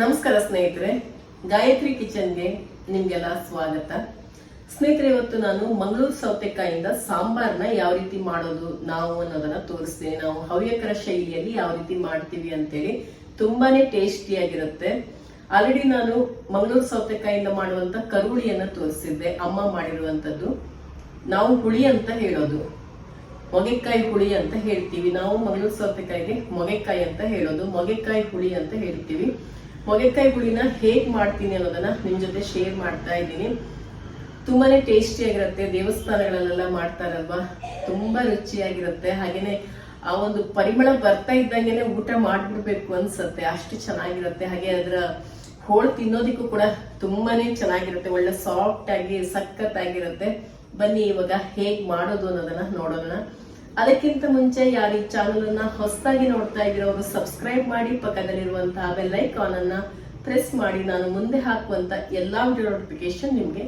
ನಮಸ್ಕಾರ ಸ್ನೇಹಿತರೆ, ಗಾಯತ್ರಿ ಕಿಚನ್ಗೆ ನಿಮ್ಗೆಲ್ಲ ಸ್ವಾಗತ. ಸ್ನೇಹಿತರೆ, ಇವತ್ತು ನಾನು ಮಂಗಳೂರು ಸೌತೆಕಾಯಿಂದ ಸಾಂಬಾರ್ನ ಯಾವ ರೀತಿ ಮಾಡೋದು ನಾವು ಅನ್ನೋದನ್ನ ತೋರಿಸ್ತೀನಿ. ನಾವು ಹವ್ಯಕರ ಶೈಲಿಯಲ್ಲಿ ಯಾವ ರೀತಿ ಮಾಡ್ತೀವಿ ಅಂತೇಳಿ. ತುಂಬಾನೇ ಟೇಸ್ಟಿಯಾಗಿರುತ್ತೆ. ಆಲ್ರೆಡಿ ನಾನು ಮಂಗಳೂರು ಸೌತೆಕಾಯಿಂದ ಮಾಡುವಂತ ಕರುಳಿಯನ್ನ ತೋರಿಸಿದ್ದೆ, ಅಮ್ಮ ಮಾಡಿರುವಂತದ್ದು. ನಾವು ಹುಳಿ ಅಂತ ಹೇಳೋದು, ಮೊಗೆಕಾಯಿ ಹುಳಿ ಅಂತ ಹೇಳ್ತೀವಿ. ನಾವು ಮಂಗಳೂರು ಸೌತೆಕಾಯಿಗೆ ಮೊಗೆಕಾಯಿ ಅಂತ ಹೇಳೋದು, ಮೊಗೆಕಾಯಿ ಹುಳಿ ಅಂತ ಹೇಳ್ತೀವಿ. ಮೊಗೆಕಾಯಿ ಹುಳಿನ ಹೇಗ್ ಮಾಡ್ತೀನಿ ಅನ್ನೋದನ್ನ ನಿಮ್ ಜೊತೆ ಶೇರ್ ಮಾಡ್ತಾ ಇದ್ದೀನಿ. ತುಂಬಾನೇ ಟೇಸ್ಟಿಯಾಗಿರುತ್ತೆ. ದೇವಸ್ಥಾನಗಳಲ್ಲೆಲ್ಲ ಮಾಡ್ತಾರಲ್ವಾ, ತುಂಬಾ ರುಚಿಯಾಗಿರುತ್ತೆ. ಹಾಗೇನೆ ಆ ಒಂದು ಪರಿಮಳ ಬರ್ತಾ ಇದ್ದಂಗೆನೆ ಊಟ ಮಾಡ್ಬಿಡ್ಬೇಕು ಅನ್ಸತ್ತೆ, ಅಷ್ಟು ಚೆನ್ನಾಗಿರುತ್ತೆ. ಹಾಗೆ ಅದರ ಹೋಳು ತಿನ್ನೋದಿಕ್ಕೂ ಕೂಡ ತುಂಬಾನೇ ಚೆನ್ನಾಗಿರುತ್ತೆ. ಒಳ್ಳೆ ಸಾಫ್ಟ್ ಆಗಿ ಸಖತ್ತಾಗಿರುತ್ತೆ. ಬನ್ನಿ ಇವಾಗ ಹೇಗ್ ಮಾಡೋದು ಅನ್ನೋದನ್ನ ನೋಡೋಣ. ಅದಕ್ಕಿಂತ ಮುಂಚೆ ಯಾರು ಈ ಚಾನಲ್ ಅನ್ನ ಹೊಸದಾಗಿ ನೋಡ್ತಾ ಇದ್ದೀರೋ ಅವರು ಸಬ್ಸ್ಕ್ರೈಬ್ ಮಾಡಿ, ಪಕ್ಕದಲ್ಲಿರುವಂತಹ ಬೆಲ್ ಐಕಾನ್ ಅನ್ನ ಪ್ರೆಸ್ ಮಾಡಿ. ನಾನು ಮುಂದೆ ಹಾಕುವಂತ ಎಲ್ಲಾ ವಿಡಿಯೋ ನೋಟಿಫಿಕೇಶನ್ ನಿಮ್ಗೆ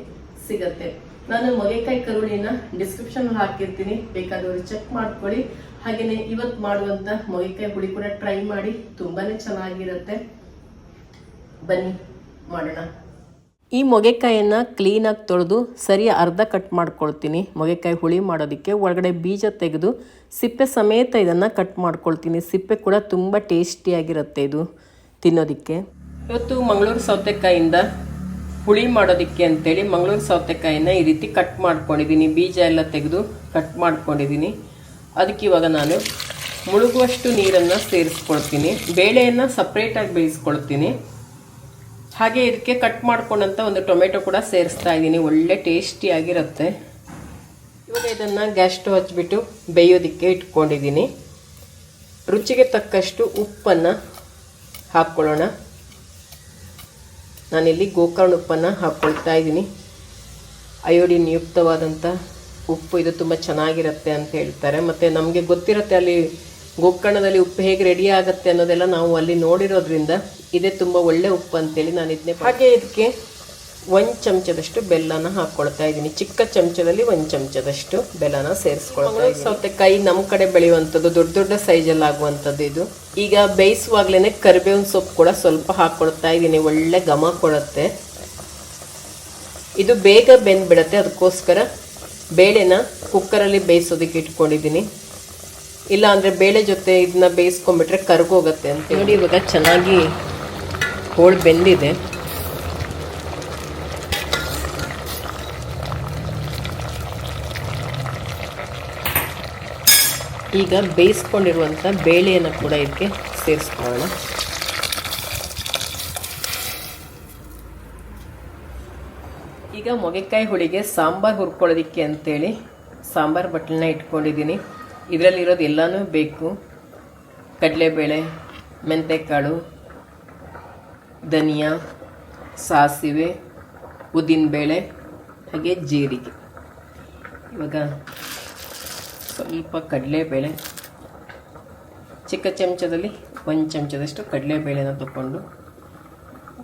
ಸಿಗತ್ತೆ. ನಾನು ಮೊಗೆಕಾಯಿ ಕರುಳಿನ ಡಿಸ್ಕ್ರಿಪ್ಷನ್ ಹಾಕಿರ್ತೀನಿ, ಬೇಕಾದವರು ಚೆಕ್ ಮಾಡ್ಕೊಳ್ಳಿ. ಹಾಗೇನೆ ಇವತ್ತು ಮಾಡುವಂತ ಮೊಗೆಕಾಯಿ ಹುಳಿ ಕೂಡ ಟ್ರೈ ಮಾಡಿ, ತುಂಬಾನೇ ಚೆನ್ನಾಗಿರುತ್ತೆ. ಬನ್ನಿ ಮಾಡೋಣ. ಈ ಮೊಗೆಕಾಯಿಯನ್ನು ಕ್ಲೀನಾಗಿ ತೊಳೆದು ಸರಿ ಅರ್ಧ ಕಟ್ ಮಾಡ್ಕೊಳ್ತೀನಿ. ಮೊಗೆಕಾಯಿ ಹುಳಿ ಮಾಡೋದಕ್ಕೆ ಒಳಗಡೆ ಬೀಜ ತೆಗೆದು ಸಿಪ್ಪೆ ಸಮೇತ ಇದನ್ನು ಕಟ್ ಮಾಡ್ಕೊಳ್ತೀನಿ. ಸಿಪ್ಪೆ ಕೂಡ ತುಂಬ ಟೇಸ್ಟಿಯಾಗಿರುತ್ತೆ ಇದು ತಿನ್ನೋದಕ್ಕೆ. ಇವತ್ತು ಮಂಗಳೂರು ಸೌತೆಕಾಯಿಂದ ಹುಳಿ ಮಾಡೋದಕ್ಕೆ ಅಂತೇಳಿ ಮಂಗಳೂರು ಸೌತೆಕಾಯಿನ ಈ ರೀತಿ ಕಟ್ ಮಾಡ್ಕೊಂಡಿದ್ದೀನಿ. ಬೀಜ ಎಲ್ಲ ತೆಗೆದು ಕಟ್ ಮಾಡ್ಕೊಂಡಿದ್ದೀನಿ. ಅದಕ್ಕೆ ಇವಾಗ ನಾನು ಮುಳುಗುವಷ್ಟು ನೀರನ್ನು ಸೇರಿಸ್ಕೊಳ್ತೀನಿ. ಬೇಳೆಯನ್ನು ಸಪ್ರೇಟಾಗಿ ಬೇಯಿಸ್ಕೊಳ್ತೀನಿ. ಹಾಗೆ ಇದಕ್ಕೆ ಕಟ್ ಮಾಡ್ಕೊಂಡಂತ ಒಂದು ಟೊಮೆಟೊ ಕೂಡ ಸೇರಿಸ್ತಾ ಇದ್ದೀನಿ. ಒಳ್ಳೆ ಟೇಸ್ಟಿಯಾಗಿರುತ್ತೆ. ಇವಾಗ ಇದನ್ನು ಗ್ಯಾಸ್ ಸ್ಟವ್ ಹಚ್ಬಿಟ್ಟು ಬೇಯೋದಕ್ಕೆ ಇಟ್ಕೊಂಡಿದ್ದೀನಿ. ರುಚಿಗೆ ತಕ್ಕಷ್ಟು ಉಪ್ಪನ್ನು ಹಾಕ್ಕೊಳ್ಳೋಣ. ನಾನಿಲ್ಲಿ ಗೋಕರ್ಣ ಉಪ್ಪನ್ನು ಹಾಕ್ಕೊಳ್ತಾ ಇದ್ದೀನಿ. ಅಯೋಡಿನ್ ಯುಕ್ತವಾದಂಥ ಉಪ್ಪು, ಇದು ತುಂಬ ಚೆನ್ನಾಗಿರುತ್ತೆ ಅಂತ ಹೇಳ್ತಾರೆ. ಮತ್ತು ನಮಗೆ ಗೊತ್ತಿರುತ್ತೆ ಅಲ್ಲಿ ಗೋಕರ್ಣದಲ್ಲಿ ಉಪ್ಪು ಹೇಗೆ ರೆಡಿ ಆಗುತ್ತೆ ಅನ್ನೋದೆಲ್ಲ ನಾವು ಅಲ್ಲಿ ನೋಡಿರೋದ್ರಿಂದ ಇದೇ ತುಂಬ ಒಳ್ಳೆ ಉಪ್ಪು ಅಂತೇಳಿ ನಾನು ಇದನ್ನೇ. ಹಾಗೆ ಇದಕ್ಕೆ 1 ಚಮಚದಷ್ಟು ಬೆಲ್ಲನ ಹಾಕ್ಕೊಳ್ತಾ ಇದ್ದೀನಿ. ಚಿಕ್ಕ ಚಮಚದಲ್ಲಿ 1 ಚಮಚದಷ್ಟು ಬೆಲ್ಲನ ಸೇರಿಸ್ಕೊಳ್ತಾ ಇದ್ದೀನಿ. ಸೌತೆಕಾಯಿ ನಮ್ಮ ಕಡೆ ಬೆಳೆಯುವಂಥದ್ದು, ದೊಡ್ಡ ದೊಡ್ಡ ಸೈಜಲ್ಲಿ ಆಗುವಂಥದ್ದು ಇದು. ಈಗ ಬೇಯಿಸುವಾಗ್ಲೇ ಕರಿಬೇವಿನ ಸೊಪ್ಪು ಕೂಡ ಸ್ವಲ್ಪ ಹಾಕ್ಕೊಳ್ತಾ ಇದ್ದೀನಿ. ಒಳ್ಳೆ ಘಮ ಕೊಡುತ್ತೆ. ಇದು ಬೇಗ ಬೆಂದ್ಬಿಡತ್ತೆ, ಅದಕ್ಕೋಸ್ಕರ ಬೇಳೆನ ಕುಕ್ಕರಲ್ಲಿ ಬೇಯಿಸೋದಕ್ಕೆ ಇಟ್ಕೊಂಡಿದ್ದೀನಿ. ಇಲ್ಲ ಅಂದರೆ ಬೇಳೆ ಜೊತೆ ಇದನ್ನ ಬೇಯಿಸ್ಕೊಂಡ್ಬಿಟ್ರೆ ಕರ್ಗೋಗತ್ತೆ ಅಂತ ನೋಡಿ. ಇವಾಗ ಚೆನ್ನಾಗಿ ಹೋಳು ಬೆಂದಿದೆ. ಈಗ ಬೇಯಿಸ್ಕೊಂಡಿರುವಂಥ ಬೇಳೆಯನ್ನು ಕೂಡ ಇದಕ್ಕೆ ಸೇರಿಸ್ಕೊಳ್ಳೋಣ. ಈಗ ಮೊಗೆಕಾಯಿ ಹುಳಿಗೆ ಸಾಂಬಾರು ಹುರ್ಕೊಳ್ಳೋದಕ್ಕೆ ಅಂತೇಳಿ ಸಾಂಬಾರು ಬಟ್ಲನ್ನ ಇಟ್ಕೊಂಡಿದ್ದೀನಿ. ಇದರಲ್ಲಿರೋದು ಎಲ್ಲನೂ ಬೇಕು. ಕಡಲೆಬೇಳೆ, ಮೆಂತೆಕಾಳು, ಧನಿಯಾ, ಸಾಸಿವೆ, ಉದ್ದಿನಬೇಳೆ, ಹಾಗೆ ಜೀರಿಗೆ. ಇವಾಗ ಸ್ವಲ್ಪ ಕಡಲೆಬೇಳೆ, ಚಿಕ್ಕ ಚಮಚದಲ್ಲಿ 1 ಚಮಚದಷ್ಟು ಕಡಲೆಬೇಳೆನ ತಗೊಂಡು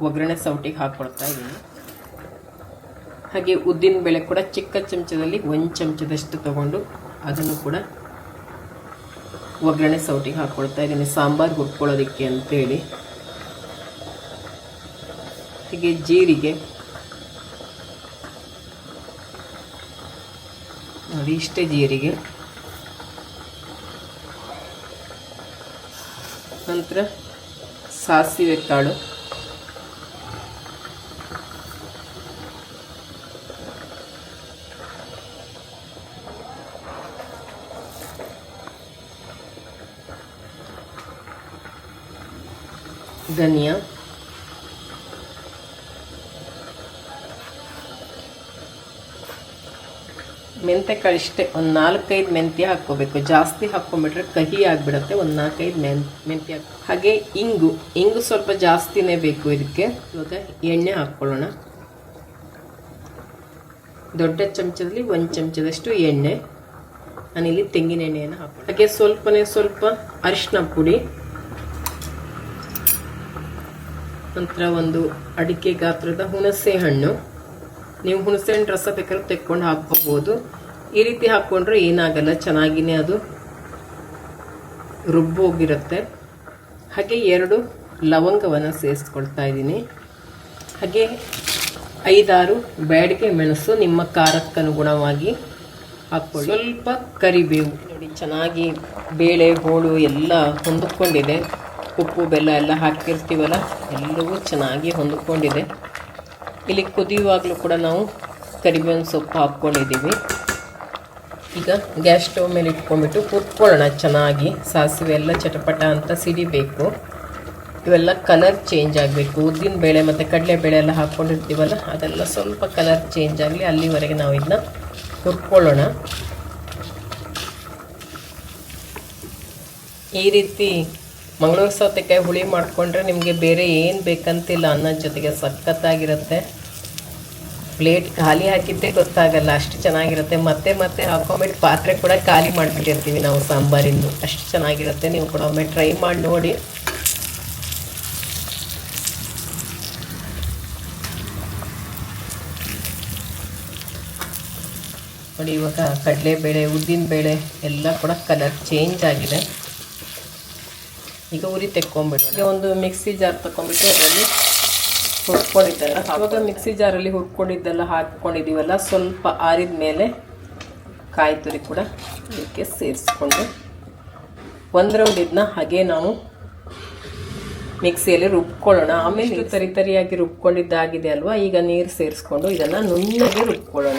ಒಗ್ಗರಣೆ ಸೌಟಿಗೆ ಹಾಕ್ಕೊಳ್ತಾ ಇದ್ದೀನಿ. ಹಾಗೆ ಉದ್ದಿನಬೇಳೆ ಕೂಡ ಚಿಕ್ಕ ಚಮಚದಲ್ಲಿ 1 ಚಮಚದಷ್ಟು ತಗೊಂಡು ಅದನ್ನು ಕೂಡ ಒಗ್ಗರಣೆ ಸೌಟಿಗೆ ಹಾಕ್ಕೊಳ್ತಾ ಇದ್ದೀನಿ, ಸಾಂಬಾರು ಹುರ್ಕೊಳ್ಳೋದಕ್ಕೆ ಅಂತೇಳಿ. ಹೀಗೆ ಜೀರಿಗೆ ನೋಡಿ, ಇಷ್ಟೇ ಜೀರಿಗೆ. ನಂತರ ಸಾಸಿವೆ ಕಾಳು, ಧನಿಯಾ, ಮೆಂತೆಕಾಳು ಇಷ್ಟೇ. ಒಂದು 4-5 ಮೆಂತ್ಯ ಹಾಕ್ಕೋಬೇಕು. ಜಾಸ್ತಿ ಹಾಕ್ಕೊಂಡ್ಬಿಟ್ರೆ ಕಹಿ ಆಗಿಬಿಡುತ್ತೆ. ಒಂದು 4-5 ಮೆಂತ್ಯ. ಹಾಗೆ ಇಂಗು ಸ್ವಲ್ಪ ಜಾಸ್ತಿನೇ ಬೇಕು ಇದಕ್ಕೆ. ಇವಾಗ ಎಣ್ಣೆ ಹಾಕ್ಕೊಳ್ಳೋಣ. ದೊಡ್ಡ ಚಮಚದಲ್ಲಿ 1 ಚಮಚದಷ್ಟು ಎಣ್ಣೆ. ನಾನಿಲ್ಲಿ ತೆಂಗಿನ ಎಣ್ಣೆಯನ್ನು ಹಾಕ್ಕೊಳ್ಳಿ. ಹಾಗೆ ಸ್ವಲ್ಪ ಅರಿಶಿನ ಪುಡಿ, ನಂತರ ಒಂದು ಅಡಿಕೆ ಗಾತ್ರದ ಹುಣಸೆ ಹಣ್ಣು. ನೀವು ಹುಣಸೆ ಹಣ್ಣು ರಸ ಬೇಕಾದ್ರೆ ತೆಕ್ಕೊಂಡು ಹಾಕ್ಕೋಬೋದು. ಈ ರೀತಿ ಹಾಕ್ಕೊಂಡ್ರೆ ಏನಾಗಲ್ಲ, ಚೆನ್ನಾಗಿನೇ ಅದು ರುಬ್ಬೋಗಿರುತ್ತೆ. ಹಾಗೆ 2 ಲವಂಗವನ್ನು ಸೇರಿಸ್ಕೊಳ್ತಾ ಇದ್ದೀನಿ. ಹಾಗೆ 5-6 ಬ್ಯಾಡಗೆ ಮೆಣಸು ನಿಮ್ಮ ಖಾರಕ್ಕನುಗುಣವಾಗಿ ಹಾಕ್ಕೊಳ್ಳಿ. ಸ್ವಲ್ಪ ಕರಿಬೇವು. ನೋಡಿ ಚೆನ್ನಾಗಿ ಬೇಳೆ ಹೋಳು ಎಲ್ಲ ಹೊಂದಿಕೊಂಡಿದೆ. ಉಪ್ಪು ಬೆಲ್ಲ ಎಲ್ಲ ಹಾಕಿರ್ತೀವಲ್ಲ ಎಲ್ಲವೂ ಚೆನ್ನಾಗಿ ಹೊಂದಿಕೊಂಡಿದೆ. ಇಲ್ಲಿ ಕುದಿಯುವಾಗಲೂ ಕೂಡ ನಾವು ಕರಿಬೇವಿನ ಸೊಪ್ಪು ಹಾಕ್ಕೊಂಡಿದ್ದೀವಿ. ಈಗ ಗ್ಯಾಸ್ ಸ್ಟವ್ ಮೇಲೆ ಇಟ್ಕೊಂಡ್ಬಿಟ್ಟು ಹುರ್ಕೊಳ್ಳೋಣ ಚೆನ್ನಾಗಿ. ಸಾಸಿವೆ ಎಲ್ಲ ಚಟಪಟ ಅಂತ ಸಿಡಿಬೇಕು. ಇವೆಲ್ಲ ಕಲರ್ ಚೇಂಜ್ ಆಗಬೇಕು. ಉದ್ದಿನ ಬೇಳೆ ಮತ್ತು ಕಡಲೆಬೇಳೆ ಎಲ್ಲ ಹಾಕ್ಕೊಂಡಿರ್ತೀವಲ್ಲ ಅದೆಲ್ಲ ಸ್ವಲ್ಪ ಕಲರ್ ಚೇಂಜ್ ಆಗಲಿ, ಅಲ್ಲಿವರೆಗೆ ನಾವು ಇದನ್ನ ಹುರ್ಕೊಳ್ಳೋಣ. ಈ ರೀತಿ ಮಂಗಳೂರು ಸೌತೆಕಾಯಿ ಹುಳಿ ಮಾಡಿಕೊಂಡ್ರೆ ನಿಮಗೆ ಬೇರೆ ಏನು ಬೇಕಂತಿಲ್ಲ, ಅನ್ನದ ಜೊತೆಗೆ ಸಖತ್ತಾಗಿರುತ್ತೆ. ಪ್ಲೇಟ್ ಖಾಲಿ ಹಾಕಿದ್ದೇ ಗೊತ್ತಾಗಲ್ಲ, ಅಷ್ಟು ಚೆನ್ನಾಗಿರುತ್ತೆ. ಮತ್ತೆ ಮತ್ತೆ ಹಾಕೊಂಬಿಟ್ಟು ಪಾತ್ರೆ ಕೂಡ ಖಾಲಿ ಮಾಡಿಬಿಟ್ಟಿರ್ತೀವಿ ನಾವು ಸಾಂಬಾರಿಂದು, ಅಷ್ಟು ಚೆನ್ನಾಗಿರುತ್ತೆ. ನೀವು ಕೂಡ ಒಮ್ಮೆ ಟ್ರೈ ಮಾಡಿ ನೋಡಿ. ನೋಡಿ ಇವಾಗ ಕಡಲೆಬೇಳೆ ಉದ್ದಿನಬೇಳೆ ಎಲ್ಲ ಕೂಡ ಕಲರ್ ಚೇಂಜ್ ಆಗಿದೆ. ಈಗ ಉರಿ ತೆಕ್ಕೊಂಬಿಟ್ಟು ಈಗ ಒಂದು ಮಿಕ್ಸಿ ಜಾರ್ ತಗೊಂಡ್ಬಿಟ್ಟು ಅದರಲ್ಲಿ ಹುರ್ಕೊಂಡಿದ್ದೆಲ್ಲ ಆವಾಗ ಮಿಕ್ಸಿ ಜಾರಲ್ಲಿ ಹುರ್ಕೊಂಡಿದ್ದೆಲ್ಲ ಹಾಕ್ಕೊಂಡಿದ್ದೀವಲ್ಲ, ಸ್ವಲ್ಪ ಆರಿದ ಮೇಲೆ ಕಾಯಿ ತುರಿ ಕೂಡ ಇದಕ್ಕೆ ಸೇರಿಸ್ಕೊಂಡು 1 ರೌಂಡ್ ಇದನ್ನ ಹಾಗೆ ನಾವು ಮಿಕ್ಸಿಯಲ್ಲಿ ರುಬ್ಕೊಳ್ಳೋಣ. ಆಮೇಲೆ ತರಿಯಾಗಿ ರುಬ್ಕೊಂಡಿದ್ದಾಗಿದೆ ಅಲ್ವಾ, ಈಗ ನೀರು ಸೇರಿಸ್ಕೊಂಡು ಇದನ್ನು ನುಣ್ಣಗೆ ರುಬ್ಕೊಳ್ಳೋಣ.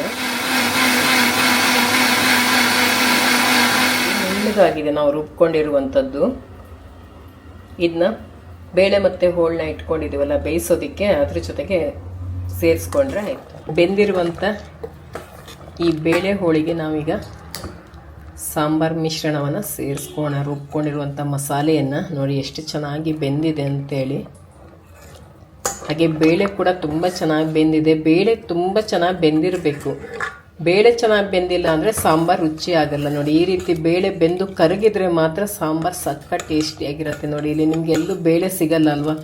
ನುಣ್ಣಗಾಗಿದೆ ನಾವು ರುಬ್ಕೊಂಡಿರುವಂಥದ್ದು. ಇದನ್ನ ಬೇಳೆ ಮತ್ತು ಹೋಳನ್ನ ಇಟ್ಕೊಂಡಿದ್ದೀವಲ್ಲ ಬೇಯಿಸೋದಕ್ಕೆ, ಅದ್ರ ಜೊತೆಗೆ ಸೇರಿಸ್ಕೊಂಡ್ರೆ ಆಯಿತು. ಬೆಂದಿರುವಂಥ ಈ ಬೇಳೆ ಹೋಳಿಗೆ ನಾವೀಗ ಸಾಂಬಾರು ಮಿಶ್ರಣವನ್ನು ಸೇರಿಸ್ಕೋಣ. ರುಬ್ಕೊಂಡಿರುವಂಥ ಮಸಾಲೆಯನ್ನು ನೋಡಿ ಎಷ್ಟು ಚೆನ್ನಾಗಿ ಬೆಂದಿದೆ ಅಂತೇಳಿ. ಹಾಗೆ ಬೇಳೆ ಕೂಡ ತುಂಬ ಚೆನ್ನಾಗಿ ಬೆಂದಿದೆ. ಬೇಳೆ ತುಂಬ ಚೆನ್ನಾಗಿ ಬೆಂದಿರಬೇಕು. ಬೇಳೆ ಚೆನ್ನಾಗಿ ಬೆಂದಿಲ್ಲ ಅಂದರೆ ಸಾಂಬಾರು ರುಚಿ ಆಗಲ್ಲ. ನೋಡಿ ಈ ರೀತಿ ಬೇಳೆ ಬೆಂದು ಕರಗಿದ್ರೆ ಮಾತ್ರ ಸಾಂಬಾರು ಸಕ್ಕ ಟೇಸ್ಟಿಯಾಗಿರುತ್ತೆ. ನೋಡಿ ಇಲ್ಲಿ ನಿಮಗೆ ಎಲ್ಲೂ ಬೇಳೆ ಸಿಗಲ್ಲ ಅಲ್ವಾ,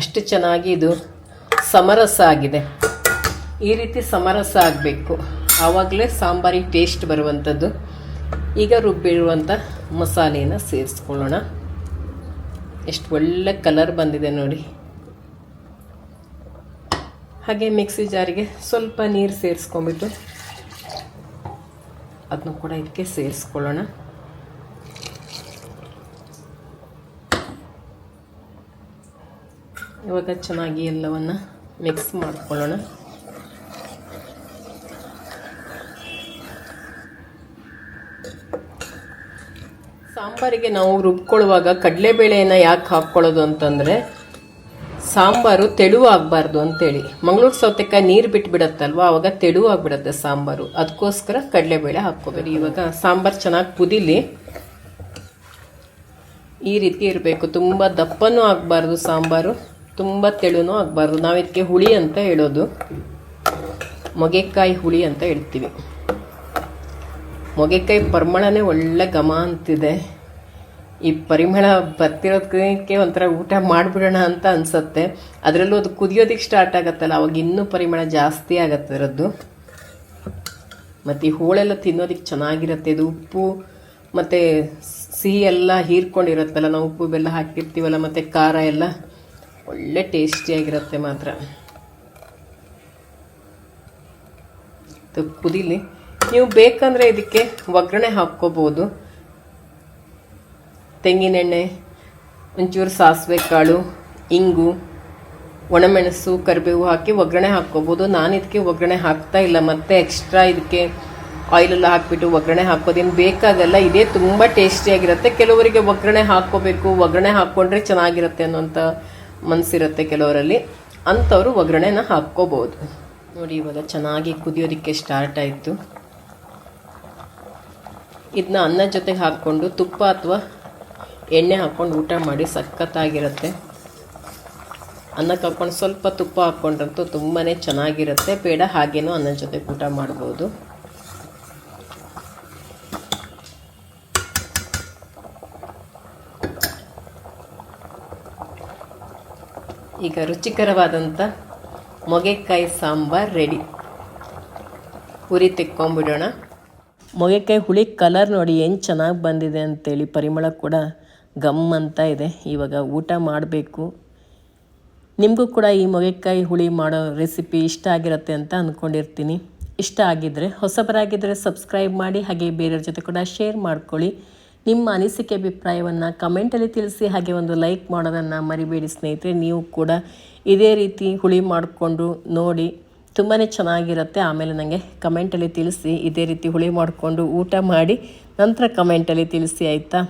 ಅಷ್ಟು ಚೆನ್ನಾಗಿ ಇದು ಸಮರಸ ಆಗಿದೆ. ಈ ರೀತಿ ಸಮರಸ ಆಗಬೇಕು, ಆವಾಗಲೇ ಸಾಂಬಾರಿಗೆ ಟೇಸ್ಟ್ ಬರುವಂಥದ್ದು. ಈಗ ರುಬ್ಬಿರುವಂಥ ಮಸಾಲೆಯನ್ನು ಸೇರಿಸ್ಕೊಳ್ಳೋಣ. ಎಷ್ಟು ಒಳ್ಳೆ ಕಲರ್ ಬಂದಿದೆ ನೋಡಿ. ಹಾಗೆ ಮಿಕ್ಸಿ ಜಾರಿಗೆ ಸ್ವಲ್ಪ ನೀರು ಸೇರಿಸ್ಕೊಂಬಿಟ್ಟು ಅದನ್ನು ಕೂಡ ಇದಕ್ಕೆ ಸೇರಿಸ್ಕೊಳ್ಳೋಣ. ಇವಾಗ ಚೆನ್ನಾಗಿ ಎಲ್ಲವನ್ನು ಮಿಕ್ಸ್ ಮಾಡ್ಕೊಳ್ಳೋಣ. ಸಾಂಬಾರಿಗೆ ನಾವು ರುಬ್ಕೊಳ್ಳುವಾಗ ಕಡಲೆಬೇಳೆಯನ್ನು ಯಾಕೆ ಹಾಕ್ಕೊಳ್ಳೋದು ಅಂತಂದರೆ ಸಾಂಬಾರು ತೆಳುವಾಗಬಾರ್ದು ಅಂತೇಳಿ. ಮಂಗಳೂರು ಸೌತೆಕಾಯಿ ನೀರು ಬಿಟ್ಬಿಡತ್ತಲ್ವ, ಆವಾಗ ತೆಳುವಾಗ್ಬಿಡುತ್ತೆ ಸಾಂಬಾರು, ಅದಕ್ಕೋಸ್ಕರ ಕಡಲೆಬೇಳೆ ಹಾಕ್ಕೋಬೇಕು. ಇವಾಗ ಸಾಂಬಾರು ಚೆನ್ನಾಗಿ ಕುದಿಲಿ. ಈ ರೀತಿ ಇರಬೇಕು. ತುಂಬ ದಪ್ಪನೂ ಆಗಬಾರ್ದು ಸಾಂಬಾರು, ತುಂಬ ತೆಳುನೂ ಆಗಬಾರ್ದು. ನಾವು ಇದಕ್ಕೆ ಹುಳಿ ಅಂತ ಹೇಳೋದು, ಮೊಗೆಕಾಯಿ ಹುಳಿ ಅಂತ ಹೇಳ್ತೀವಿ. ಮೊಗೆಕಾಯಿ ಪರಿಮಳನೇ ಒಳ್ಳೆ ಘಮ ಅಂತಿದೆ. ಈ ಪರಿಮಳ ಬರ್ತಿರೋದಕ್ಕೆ ಒಂಥರ ಊಟ ಮಾಡಿಬಿಡೋಣ ಅಂತ ಅನಿಸುತ್ತೆ. ಅದರಲ್ಲೂ ಅದು ಕುದಿಯೋದಕ್ಕೆ ಸ್ಟಾರ್ಟ್ ಆಗುತ್ತಲ್ಲ, ಅವಾಗ ಇನ್ನೂ ಪರಿಮಳ ಜಾಸ್ತಿ ಆಗತ್ತೆ ಅದರದ್ದು. ಮತ್ತು ಈ ಹೋಳೆಲ್ಲ ತಿನ್ನೋದಕ್ಕೆ ಚೆನ್ನಾಗಿರುತ್ತೆ. ಇದು ಉಪ್ಪು ಮತ್ತು ಸಿಹಿ ಎಲ್ಲ ಹೀರ್ಕೊಂಡಿರುತ್ತಲ್ಲ, ನಾವು ಉಪ್ಪು ಬೆಲ್ಲ ಹಾಕಿರ್ತೀವಲ್ಲ, ಮತ್ತು ಖಾರ ಎಲ್ಲ ಒಳ್ಳೆ ಟೇಸ್ಟಿಯಾಗಿರುತ್ತೆ ಮಾತ್ರ. ಕುದೀಲಿ. ನೀವು ಬೇಕಂದರೆ ಇದಕ್ಕೆ ಒಗ್ಗರಣೆ ಹಾಕ್ಕೋಬೋದು. ತೆಂಗಿನೆಣ್ಣೆ, ಒಂಚೂರು ಸಾಸಿವೆ ಕಾಳು, ಇಂಗು, ಒಣಮೆಣಸು, ಕರಿಬೇವು ಹಾಕಿ ಒಗ್ಗರಣೆ ಹಾಕ್ಕೋಬೋದು. ನಾನು ಇದಕ್ಕೆ ಒಗ್ಗರಣೆ ಹಾಕ್ತಾ ಇಲ್ಲ. ಮತ್ತೆ ಎಕ್ಸ್ಟ್ರಾ ಇದಕ್ಕೆ ಆಯಿಲೆಲ್ಲ ಹಾಕಿಬಿಟ್ಟು ಒಗ್ಗರಣೆ ಹಾಕೋದೇನು ಬೇಕಾಗಲ್ಲ. ಇದೇ ತುಂಬ ಟೇಸ್ಟಿಯಾಗಿರುತ್ತೆ. ಕೆಲವರಿಗೆ ಒಗ್ಗರಣೆ ಹಾಕ್ಕೋಬೇಕು, ಒಗ್ಗರಣೆ ಹಾಕ್ಕೊಂಡ್ರೆ ಚೆನ್ನಾಗಿರುತ್ತೆ ಅನ್ನೋಂಥ ಮನಸ್ಸಿರುತ್ತೆ ಕೆಲವರಲ್ಲಿ, ಅಂಥವರು ಒಗ್ಗರಣೆನ ಹಾಕ್ಕೋಬೋದು. ನೋಡಿ ಇವಾಗ ಚೆನ್ನಾಗಿ ಕುದಿಯೋದಕ್ಕೆ ಸ್ಟಾರ್ಟ್ ಆಯಿತು. ಇದನ್ನ ಅನ್ನ ಜೊತೆಗೆ ಹಾಕ್ಕೊಂಡು ತುಪ್ಪ ಅಥವಾ ಎಣ್ಣೆ ಹಾಕ್ಕೊಂಡು ಊಟ ಮಾಡಿ ಸಖತ್ತಾಗಿರುತ್ತೆ. ಅನ್ನಕ್ಕೆ ಹಾಕ್ಕೊಂಡು ಸ್ವಲ್ಪ ತುಪ್ಪ ಹಾಕ್ಕೊಂಡ್ರಂತೂ ತುಂಬಾ ಚೆನ್ನಾಗಿರುತ್ತೆ. ಬೇಡ ಹಾಗೇನೂ ಅನ್ನದ ಜೊತೆಗೆ ಊಟ ಮಾಡ್ಬೋದು. ಈಗ ರುಚಿಕರವಾದಂಥ ಮೊಗೆಕಾಯಿ ಸಾಂಬಾರು ರೆಡಿ. ಉರಿ ತೆಕ್ಕೊಂಬಿಡೋಣ. ಮೊಗೆಕಾಯಿ ಹುಳಿ ಕಲರ್ ನೋಡಿ ಏನು ಚೆನ್ನಾಗಿ ಬಂದಿದೆ ಅಂತೇಳಿ, ಪರಿಮಳ ಕೂಡ ಗಮ್ ಅಂತ ಇದೆ. ಇವಾಗ ಊಟ ಮಾಡಬೇಕು. ನಿಮಗೂ ಕೂಡ ಈ ಮೊಗೆಕಾಯಿ ಹುಳಿ ಮಾಡೋ ರೆಸಿಪಿ ಇಷ್ಟ ಆಗಿರುತ್ತೆ ಅಂತ ಅಂದ್ಕೊಂಡಿರ್ತೀನಿ. ಇಷ್ಟ ಆಗಿದ್ದರೆ ಹೊಸಬರಾಗಿದ್ದರೆ ಸಬ್ಸ್ಕ್ರೈಬ್ ಮಾಡಿ, ಹಾಗೆ ಬೇರೆಯವ್ರ ಜೊತೆ ಕೂಡ ಶೇರ್ ಮಾಡ್ಕೊಳ್ಳಿ. ನಿಮ್ಮ ಅನಿಸಿಕೆ ಅಭಿಪ್ರಾಯವನ್ನು ಕಮೆಂಟಲ್ಲಿ ತಿಳಿಸಿ, ಹಾಗೆ ಒಂದು ಲೈಕ್ ಮಾಡೋದನ್ನು ಮರಿಬೇಡಿ ಸ್ನೇಹಿತರೆ. ನೀವು ಕೂಡ ಇದೇ ರೀತಿ ಹುಳಿ ಮಾಡಿಕೊಂಡು ನೋಡಿ, ತುಂಬಾ ಚೆನ್ನಾಗಿರುತ್ತೆ. ಆಮೇಲೆ ನನಗೆ ಕಮೆಂಟಲ್ಲಿ ತಿಳಿಸಿ, ಇದೇ ರೀತಿ ಹುಳಿ ಮಾಡಿಕೊಂಡು ಊಟ ಮಾಡಿ ನಂತರ ಕಮೆಂಟಲ್ಲಿ ತಿಳಿಸಿ ಆಯಿತಾ.